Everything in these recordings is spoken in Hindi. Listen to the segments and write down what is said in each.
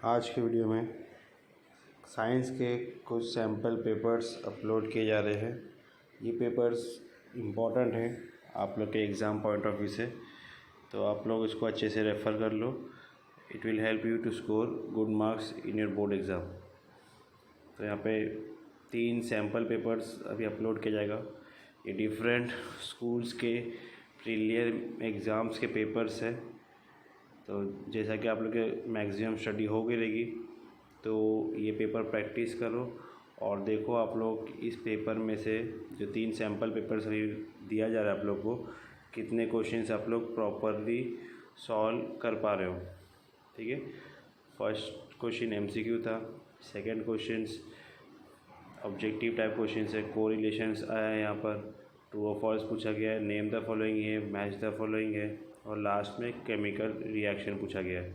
आज के वीडियो में साइंस के कुछ सैम्पल पेपर्स अपलोड किए जा रहे हैं। ये पेपर्स इम्पॉर्टेंट हैं आप लोग के एग्ज़ाम पॉइंट ऑफ व्यू से, तो आप लोग इसको अच्छे से रेफ़र कर लो। It will help you to score good marks in your board exam. तो यहाँ पे 3 सैम्पल पेपर्स अभी अपलोड किया जाएगा। ये डिफरेंट स्कूल्स के प्रीलियर एग्ज़ाम्स के पेपर्स हैं। तो जैसा कि आप लोग के मैक्सिमम स्टडी हो गई रहेगी, तो ये पेपर प्रैक्टिस करो और देखो आप लोग इस पेपर में से जो 3 सैम्पल पेपर्स दिया जा रहा है आप लोग को, कितने क्वेश्चंस आप लोग प्रॉपरली सॉल्व कर पा रहे हो। ठीक है, फर्स्ट क्वेश्चन एमसीक्यू था, second questions objective type questions है, कोरिलेशंस आया है, यहाँ पर ट्रू और फॉल्स पूछा गया है, नेम द फॉलोइंग है, मैच द फॉलोइंग है, और लास्ट में केमिकल रिएक्शन पूछा गया है।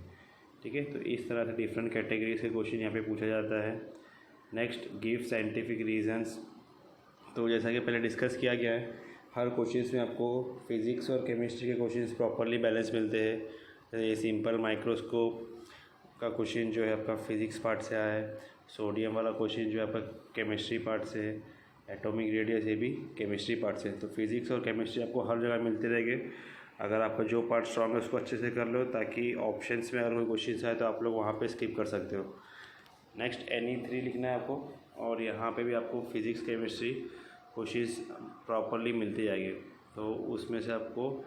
ठीक है, तो इस तरह से डिफरेंट कैटेगरीज के क्वेश्चन यहाँ पे पूछा जाता है। Next, give scientific reasons. तो जैसा कि पहले डिस्कस किया गया है, हर क्वेश्चंस में आपको फिज़िक्स और केमिस्ट्री के क्वेश्चंस प्रॉपरली बैलेंस मिलते हैं। जैसे ये सिंपल माइक्रोस्कोप का क्वेश्चन जो है आपका फिज़िक्स पार्ट से आया है, सोडियम वाला क्वेश्चन जो है आपका केमिस्ट्री पार्ट से है, एटॉमिक रेडियस ये भी केमिस्ट्री पार्ट से है। तो फिज़िक्स और केमिस्ट्री आपको हर जगह मिलते रहेंगे। अगर आपका जो पार्ट स्ट्रॉन्ग है उसको अच्छे से कर लो, ताकि ऑप्शंस में अगर कोई क्वेश्चन आए तो आप लोग वहाँ पे स्किप कर सकते हो। नेक्स्ट, NE3 लिखना है आपको, और यहाँ पे भी आपको फिज़िक्स केमिस्ट्री क्वेश्चंस प्रॉपरली मिलते जाएंगे। तो उसमें से आपको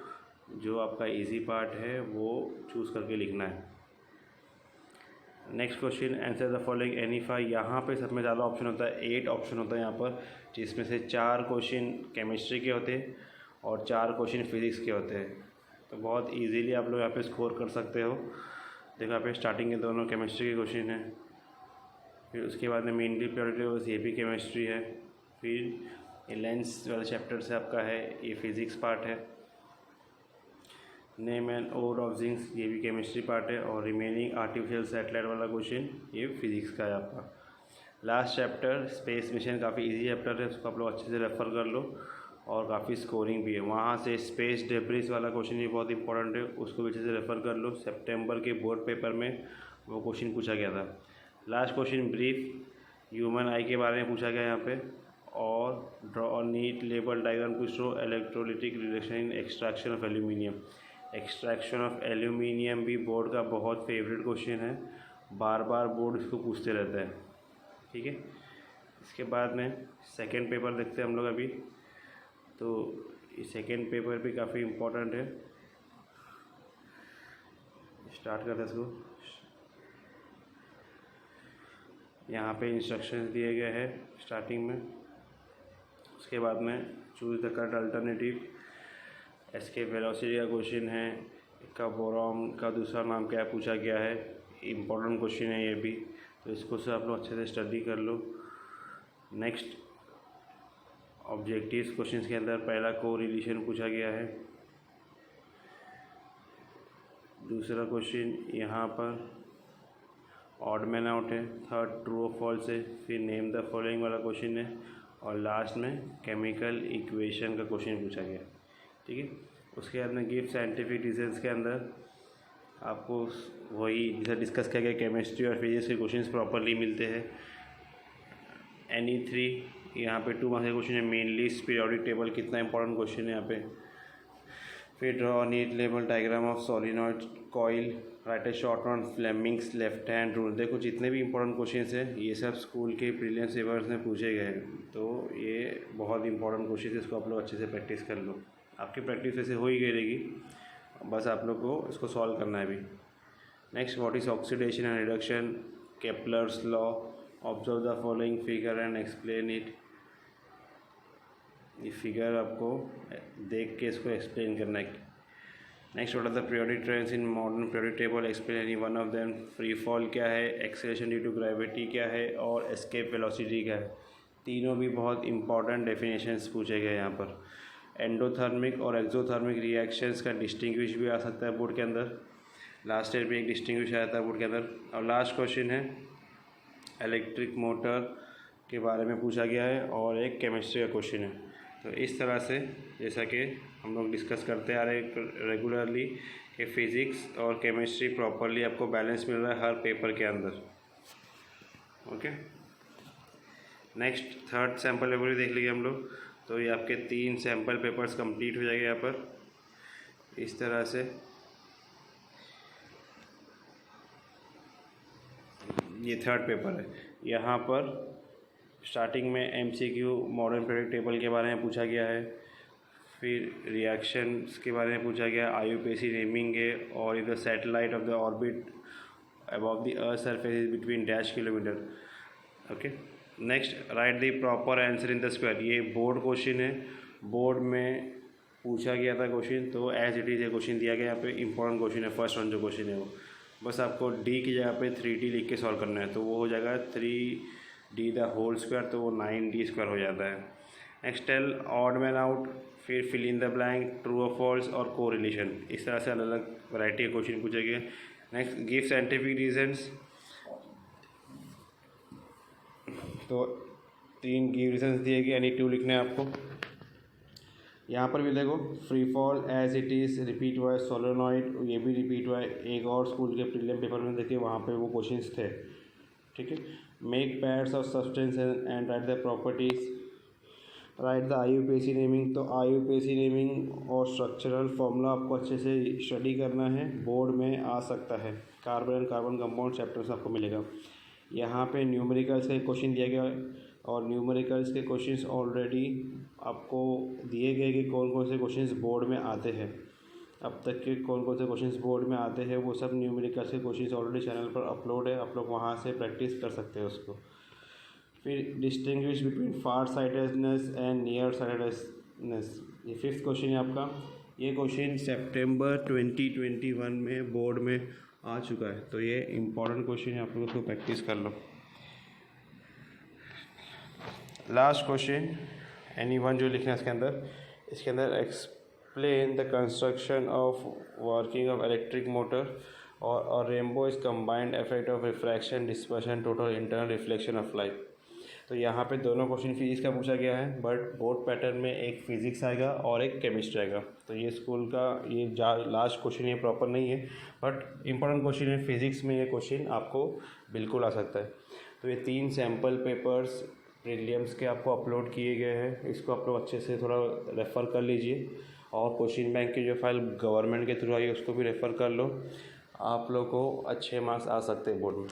जो आपका इजी पार्ट है वो चूज़ करके लिखना है। Next question, answer the following NE5। यहाँ पे सब में ज़्यादा ऑप्शन होता है, 8 ऑप्शन होता है यहाँ पर, जिसमें से 4 क्वेश्चन केमिस्ट्री के होते हैं और 4 क्वेश्चन फिज़िक्स के होते हैं। तो बहुत इजीली आप लोग यहाँ पे स्कोर कर सकते हो। देखो यहाँ पे स्टार्टिंग के दोनों केमिस्ट्री के क्वेश्चन हैं, फिर उसके बाद में मेनली प्रायोरिटी ये भी केमिस्ट्री है, फिर ये लेंस वाले चैप्टर से आपका है, ये फिज़िक्स पार्ट है। Name and ode of zincs ये भी केमिस्ट्री पार्ट है, और रिमेनिंग आर्टिफिशियल सैटेलाइट वाला क्वेश्चन ये फिज़िक्स का है आपका। लास्ट चैप्टर स्पेस मिशन काफ़ी इजी चैप्टर है, उसको आप लोग अच्छे से रेफ़र कर लो, और काफ़ी स्कोरिंग भी है। वहाँ से स्पेस डेब्रिस वाला क्वेश्चन भी बहुत इंपॉर्टेंट है, उसको भी अच्छे से रेफ़र कर लो। सितंबर के बोर्ड पेपर में वो क्वेश्चन पूछा गया था। Last question brief human eye के बारे में पूछा गया यहाँ पे, और draw neat label diagram to show electrolytic reduction in extraction of aluminium. Extraction of aluminium भी बोर्ड का बहुत फेवरेट क्वेश्चन है, बार बार बोर्ड इसको पूछते रहता है। ठीक है, इसके बाद में सेकेंड पेपर देखते हैं हम लोग अभी। तो सेकेंड पेपर भी काफ़ी इम्पोर्टेंट है, स्टार्ट करते हैं इसको। यहाँ पे इंस्ट्रक्शंस दिए गए हैं स्टार्टिंग में। उसके बाद में choose the correct alternative. Escape velocity का क्वेश्चन है, इसका बोरॉन का दूसरा नाम क्या पूछा गया है, इम्पोर्टेंट क्वेश्चन है ये भी, तो इसको से आप लोग अच्छे से स्टडी कर लो। नेक्स्ट, ऑब्जेक्टिव्स क्वेश्चंस के अंदर पहला कोरिलेशन पूछा गया है। दूसरा क्वेश्चन यहाँ पर ऑड मैन आउट है, थर्ड ट्रू और फॉल्स है, फिर नेम द फॉलोइंग वाला क्वेश्चन है, और लास्ट में केमिकल इक्वेशन का क्वेश्चन पूछा गया। ठीक है, उसके बाद में गिव साइंटिफिक रीजंस के अंदर आपको वही जैसा डिस्कस किया गया, केमिस्ट्री और फिजिक्स के क्वेश्चंस प्रॉपरली मिलते हैं। NE3 यहाँ पे 2 मार्क्स का क्वेश्चन है, मेनली पीरियोडिक टेबल कितना इंपॉर्टेंट क्वेश्चन है यहाँ पे। फिर draw neat label diagram of solenoid coil, right A short on Fleming's left hand rule. देखो जितने भी इंपॉर्टेंट क्वेश्चंस हैं ये सब स्कूल के प्रीलिम्स पेपर्स में पूछे गए हैं, तो ये बहुत इंपॉर्टेंट क्वेश्चन है, इसको आप लोग अच्छे से प्रैक्टिस कर लो। आपकी प्रैक्टिस वैसे हो ही गई रहेगी, बस आप लोग को इसको सॉल्व करना है अभी। Next, what is oxidation and reduction, Kepler's law, observe the following figure and explain it. ये फिगर आपको देख के इसको एक्सप्लेन करना है। Next, what are the periodic trends in modern periodic table, explain any one of them. Free fall क्या है, एक्सेलरेशन ड्यू टू ग्रेविटी क्या है, और एस्केप वेलोसिटी क्या है। तीनों भी बहुत इंपॉर्टेंट डेफिनेशंस पूछे गए यहाँ पर। एंडोथर्मिक और एक्सोथर्मिक रिएक्शंस का डिस्टिंग्विश भी आ सकता है बोर्ड के अंदर, लास्ट ईयर भी एक डिस्टिंग्विश आया था बोर्ड के अंदर। और लास्ट क्वेश्चन है इलेक्ट्रिक मोटर के बारे में पूछा गया है, और एक केमिस्ट्री का क्वेश्चन है। तो इस तरह से जैसा कि हम लोग डिस्कस करते आ रहे रेगुलरली कि फिज़िक्स और केमिस्ट्री प्रॉपरली आपको बैलेंस मिल रहा है हर पेपर के अंदर। Okay, next third sample paper भी देख लीजिए हम लोग। तो ये आपके 3 सैम्पल पेपर्स कंप्लीट हो जाएंगे यहाँ पर इस तरह से। ये थर्ड पेपर है। यहाँ पर स्टार्टिंग में MCQ मॉडर्न पीरियोडिक टेबल के बारे में पूछा गया है, फिर रिएक्शंस के बारे में पूछा गया, IUPAC नेमिंग है, और the satellite of the orbit above the earth surface is between dash kilometre. Okay, next right the proper answer in the square. ये बोर्ड क्वेश्चन है, बोर्ड में पूछा गया था क्वेश्चन, तो एज इट इज़ ये क्वेश्चन दिया गया। यहाँ पे इंपॉर्टेंट क्वेश्चन है, फर्स्ट वन जो क्वेश्चन है वो बस आपको D की जगह पे 3D लिख के सॉल्व करना है, तो वो हो जाएगा 3D द होल स्क्वायर, तो वो 9D स्क्वायर हो जाता है। Next tell odd man out, फिर fill in the blank, true और फॉल्स और कोरिलेशन। इस तरह से अलग अलग वैरायटी के क्वेश्चन पूछे गए। नेक्स्ट गिव साइंटिफिक रीजंस, तो 3 गिव रीजंस दिए गए, यानी 2 लिखने हैं आपको। यहाँ पर भी देखो, free fall as it is repeat हुआ है, सोलेनॉइड ये भी रिपीट हुआ है। एक और स्कूल के प्रीलिम पेपर में देखिए वहाँ पे वो क्वेश्चंस थे। ठीक है, make pads of substance and right the properties, right the IUPAC naming. तो IUPAC नेमिंग और स्ट्रक्चरल फॉर्मूला आपको अच्छे से स्टडी करना है, बोर्ड में आ सकता है। Carbon and carbon compound chapters आपको मिलेगा। यहाँ पे न्यूमेरिकल्स के क्वेश्चन दिया गया और न्यूमेरिकल्स के क्वेश्चंस ऑलरेडी आपको दिए गए कि कौन कौन से क्वेश्चंस बोर्ड में आते हैं। अब तक के कौन कौन से क्वेश्चंस बोर्ड में आते हैं वो सब न्यूमेरिकल्स के क्वेश्चंस ऑलरेडी चैनल पर अपलोड है, आप लोग वहाँ से प्रैक्टिस कर सकते हैं उसको। फिर distinguish between far sightedness and near sightedness, ये 5th क्वेश्चन है आपका। ये क्वेश्चन सितंबर 2021 में बोर्ड में आ चुका है, तो ये इम्पॉर्टेंट क्वेश्चन है, आप लोग उसको प्रैक्टिस कर लो। लास्ट क्वेश्चन एनीवन जो लिखना है इसके अंदर explain the construction of working of electric motor और rainbow is combined effect of refraction dispersion total internal reflection of light. तो यहाँ पे दोनों क्वेश्चन फिजिक्स का पूछा गया है, बट बोर्ड पैटर्न में एक फिजिक्स आएगा और एक केमिस्ट्री आएगा। तो ये स्कूल का ये लास्ट क्वेश्चन ये प्रॉपर नहीं है, बट इंपॉर्टेंट क्वेश्चन है। फिजिक्स में ये क्वेश्चन आपको बिल्कुल आ सकता है। तो ये 3 सैम्पल पेपर्स प्रीलिम्स के आपको अपलोड किए गए हैं, इसको आप लोग अच्छे से थोड़ा रेफ़र कर लीजिए। और क्वेश्चन बैंक की जो फाइल गवर्नमेंट के थ्रू आई है उसको भी रेफ़र कर लो, आप लोग को अच्छे मार्क्स आ सकते हैं बोर्ड में।